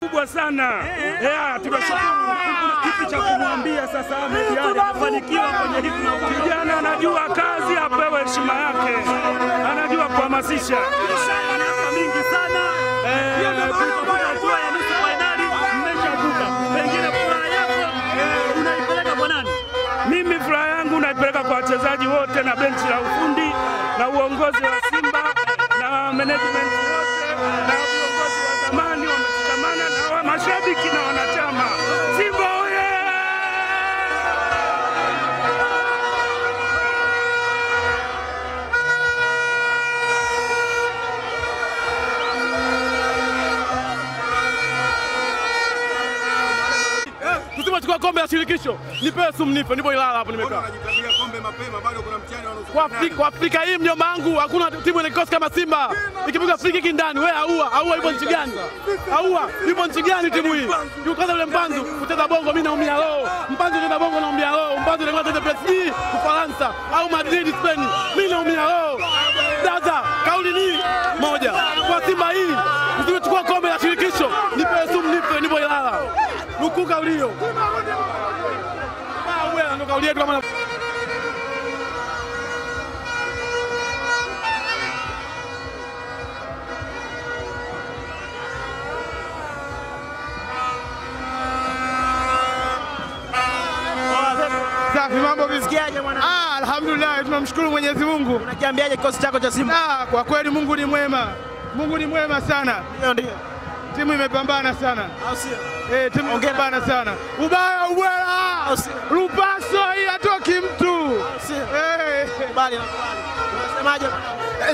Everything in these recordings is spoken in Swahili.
kubwa sana. Tunashukuru. Kipi cha kumwambia sasa Ahmed Ally amefanikiwa kwenye hili. Kijana anajua kazi, apewe heshima yake. Anajua kuhamasisha. Miaka mingi sana. Hatua ya nusu finali mmeshavuka. Pengine furaha yako unaipeleka kwa nani? Mimi furaha yangu naipeleka kwa wachezaji wote na benchi la ufundi na uongozi wa Simba na management wote na viongozi wa zamani wameshikamana na mashabiki na wanachama. Simba oye! Kusema chukua kombe la shirikisho, nipewe sumnipe, nipo Ilala hapo nimekaa. Unajitabia kombe mapema, bado kuna mtihani wanaosuka. Kwa Afrika hii mjomba wangu hakuna timu yenye kikosi kama Simba. Ikipiga free kick ndani, wewe aua yupo nchi gani? Aua yupo nchi gani timu hii? Yukaza yule Mpanzu kucheza bongo, mimi naumia roho. Mpanzu kwenda bongo naumia roho. Mpanzu ndio anataka PSG Ufaransa au Madrid Spain. Mimi naumia roho. Dada, kauli ni moja. Kwa Simba hii, usichukua kombe la shirikisho, nipewe sumnipe, nipo Ilala. Nukuka ulio. Wewe ndo kauli yetu kama mambo visikiaje mwana? Alhamdulillah, tunamshukuru Mwenyezi Mungu. Unakiambiaje kikosi chako cha Simba? Kwa kweli Mungu ni mwema. Mungu ni mwema sana. Ndio. Timu imepambana sana. Au sio? Timu imepambana sana. Ubaya ubwela. Lupaso hii atoki mtu. Au sio? Bali na kubali. Unasemaje?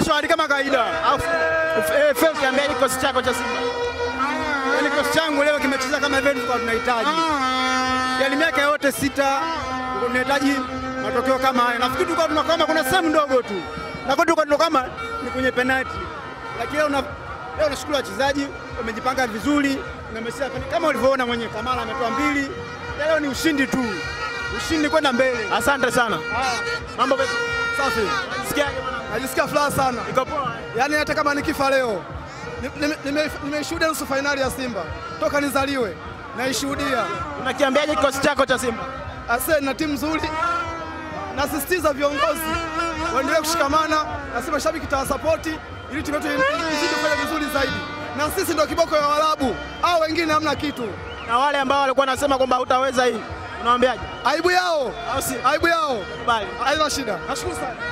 Shwari kama kawaida. Au sio? Ukiambiaje kikosi chako cha Simba? Yaani kikosi changu leo kimecheza kama vile tulikuwa tunahitaji. Yaani miaka yote 6 tunahitaji matokeo kama haya. Nafikiri tulikuwa tunakoma kuna sehemu ndogo tu. Na kwa tulikuwa tunakoma ni kwenye penalty. Lakini leo nashukuru wachezaji wamejipanga vizuri na Messi kama ulivyoona mwenyewe Kamala ametoa 2. Leo ni ushindi tu. Ushindi kwenda mbele. Asante sana. Mambo vipi? Safi. Unasikiaje mwanangu? Najisikia furaha sana. Iko poa. Yaani hata kama nikifa leo nimeshuhudia nusu finali ya Simba. Toka nizaliwe naishuhudia. Unakiambiaje kikosi chako cha Simba? Na timu nzuri. Nasisitiza viongozi waendelee kushikamana, nasema shabiki tawasapoti ili timu yetu izidi kufanya vizuri zaidi. Na sisi ndio kiboko ya Waarabu, au wengine hamna kitu. Na wale ambao walikuwa wanasema kwamba hutaweza hii, unawaambiaje? Aibu yao. Au si? Aibu yao. Bali. Haina shida. Nashukuru sana.